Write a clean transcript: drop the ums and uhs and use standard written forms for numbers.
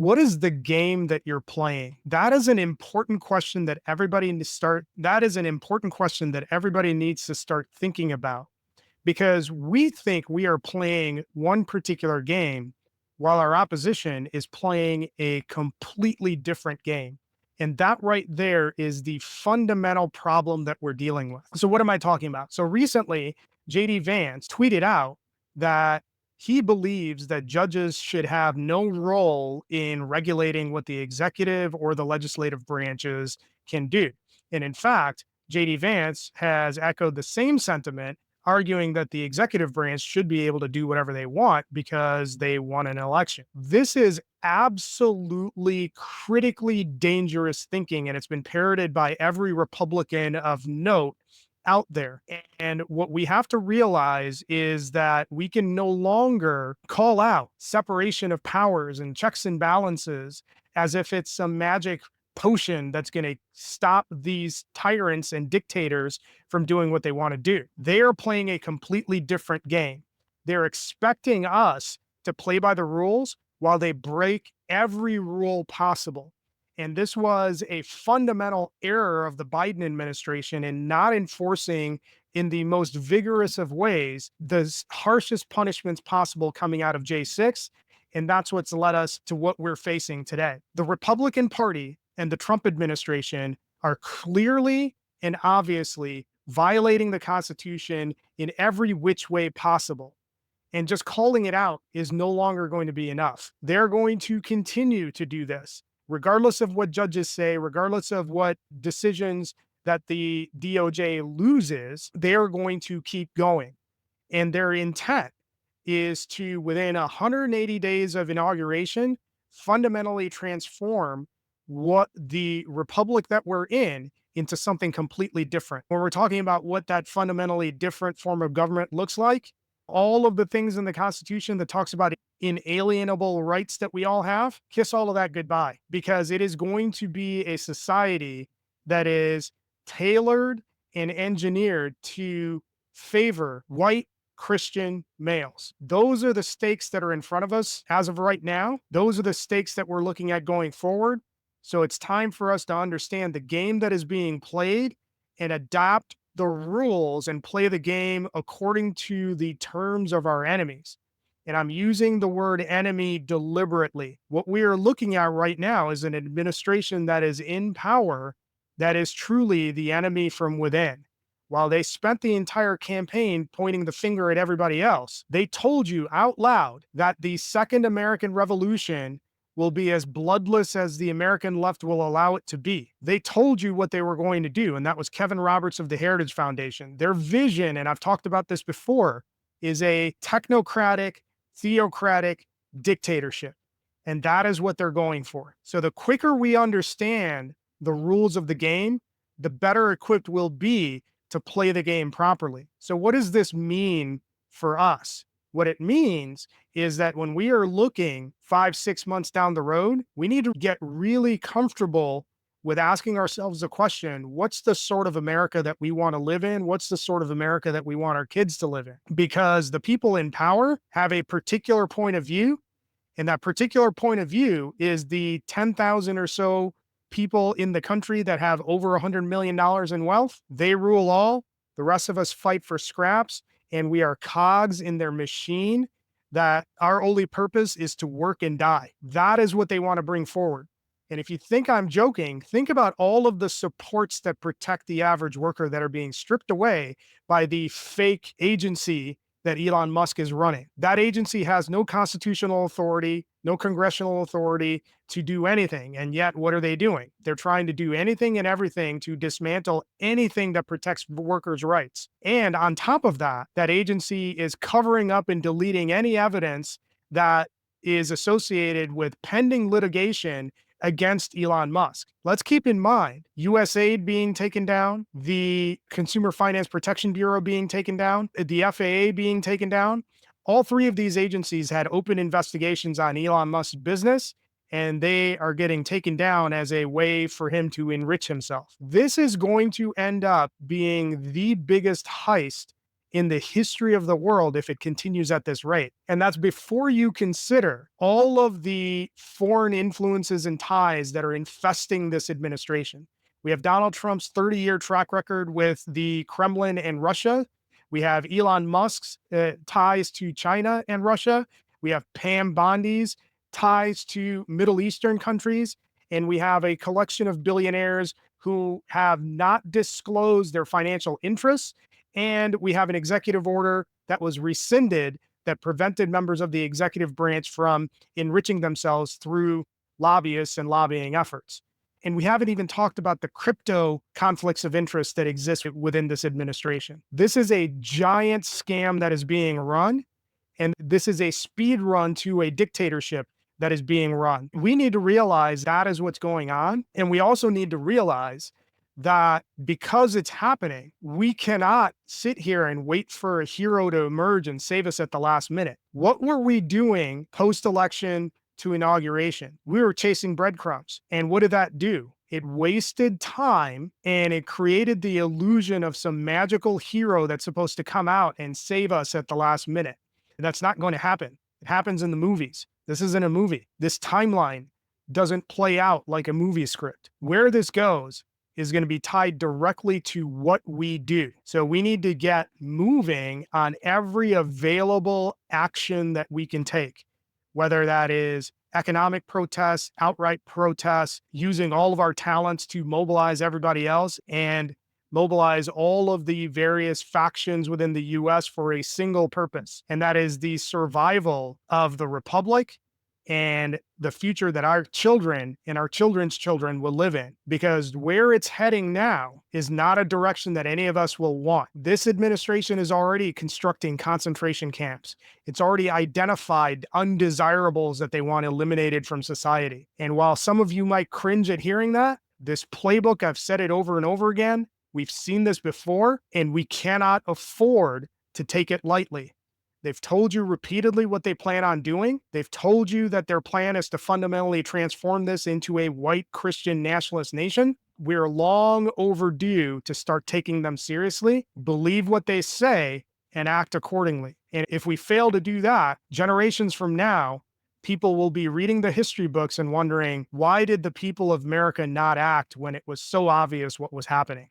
What is the game that you're playing? That is an important question that everybody needs to start. That is an important question that everybody needs to start thinking about because we think we are playing one particular game while our opposition is playing a completely different game. And that right there is the fundamental problem that we're dealing with. So, what am I talking about? So, recently, JD Vance tweeted out that he believes that judges should have no role in regulating what the executive or the legislative branches can do. And in fact, JD Vance has echoed the same sentiment, arguing that the executive branch should be able to do whatever they want because they won an election. This is absolutely critically dangerous thinking, and it's been parroted by every Republican of note out there. And what we have to realize is that we can no longer call out separation of powers and checks and balances as if it's some magic potion that's going to stop these tyrants and dictators from doing what they want to do. They are playing a completely different game. They're expecting us to play by the rules while they break every rule possible. And this was a fundamental error of the Biden administration in not enforcing in the most vigorous of ways the harshest punishments possible coming out of J6. And that's what's led us to what we're facing today. The Republican Party and the Trump administration are clearly and obviously violating the Constitution in every which way possible. And just calling it out is no longer going to be enough. They're going to continue to do this, regardless of what judges say, regardless of what decisions that the DOJ loses, they're going to keep going. And their intent is to, within 180 days of inauguration, fundamentally transform what the republic that we're in into something completely different. When we're talking about what that fundamentally different form of government looks like, all of the things in the Constitution that talks about inalienable rights that we all have, kiss all of that goodbye, because it is going to be a society that is tailored and engineered to favor white Christian males. Those are the stakes that are in front of us as of right now. Those are the stakes that we're looking at going forward. So it's time for us to understand the game that is being played and adopt the rules and play the game according to the terms of our enemies. And I'm using the word enemy deliberately. What we are looking at right now is an administration that is in power that is truly the enemy from within. While they spent the entire campaign pointing the finger at everybody else, they told you out loud that the Second American Revolution will be as bloodless as the American left will allow it to be. They told you what they were going to do, and that was Kevin Roberts of the Heritage Foundation. Their vision, and I've talked about this before, is a technocratic, theocratic dictatorship. And that is what they're going for. So the quicker we understand the rules of the game, the better equipped we'll be to play the game properly. So what does this mean for us? What it means is that when we are looking 5-6 months down the road, we need to get really comfortable with asking ourselves the question, what's the sort of America that we want to live in? What's the sort of America that we want our kids to live in? Because the people in power have a particular point of view, and that particular point of view is the 10,000 or so people in the country that have over $100 million in wealth. They rule all. The rest of us fight for scraps, and we are cogs in their machine that our only purpose is to work and die. That is what they want to bring forward. And if you think I'm joking, think about all of the supports that protect the average worker that are being stripped away by the fake agency that Elon Musk is running. That agency has no constitutional authority, no congressional authority to do anything. And yet, what are they doing? They're trying to do anything and everything to dismantle anything that protects workers' rights. And on top of that, that agency is covering up and deleting any evidence that is associated with pending litigation against Elon Musk. Let's keep in mind, USAID being taken down, the Consumer Finance Protection Bureau being taken down, the FAA being taken down. All three of these agencies had open investigations on Elon Musk's business, and they are getting taken down as a way for him to enrich himself. This is going to end up being the biggest heist in the history of the world if it continues at this rate. And that's before you consider all of the foreign influences and ties that are infesting this administration. We have Donald Trump's 30-year track record with the Kremlin and Russia. We have Elon Musk's ties to China and Russia. We have Pam Bondi's ties to Middle Eastern countries. And we have a collection of billionaires who have not disclosed their financial interests. And we have an executive order that was rescinded that prevented members of the executive branch from enriching themselves through lobbyists and lobbying efforts. And we haven't even talked about the crypto conflicts of interest that exist within this administration. This is a giant scam that is being run, and this is a speed run to a dictatorship that is being run. We need to realize that is what's going on. And we also need to realize that because it's happening, we cannot sit here and wait for a hero to emerge and save us at the last minute. What were we doing post-election to inauguration? We were chasing breadcrumbs. And what did that do? It wasted time and it created the illusion of some magical hero that's supposed to come out and save us at the last minute. That's not going to happen. It happens in the movies. This isn't a movie. This timeline doesn't play out like a movie script. Where this goes is going to be tied directly to what we do. So we need to get moving on every available action that we can take, whether that is economic protests, outright protests, using all of our talents to mobilize everybody else and mobilize all of the various factions within the US for a single purpose, and that is the survival of the republic and the future that our children and our children's children will live in. Because where it's heading now is not a direction that any of us will want. This administration is already constructing concentration camps. It's already identified undesirables that they want eliminated from society. And while some of you might cringe at hearing that, this playbook, I've said it over and over again, we've seen this before, and we cannot afford to take it lightly. They've told you repeatedly what they plan on doing. They've told you that their plan is to fundamentally transform this into a white Christian nationalist nation. We're long overdue to start taking them seriously, believe what they say, and act accordingly. And if we fail to do that, generations from now, people will be reading the history books and wondering, why did the people of America not act when it was so obvious what was happening?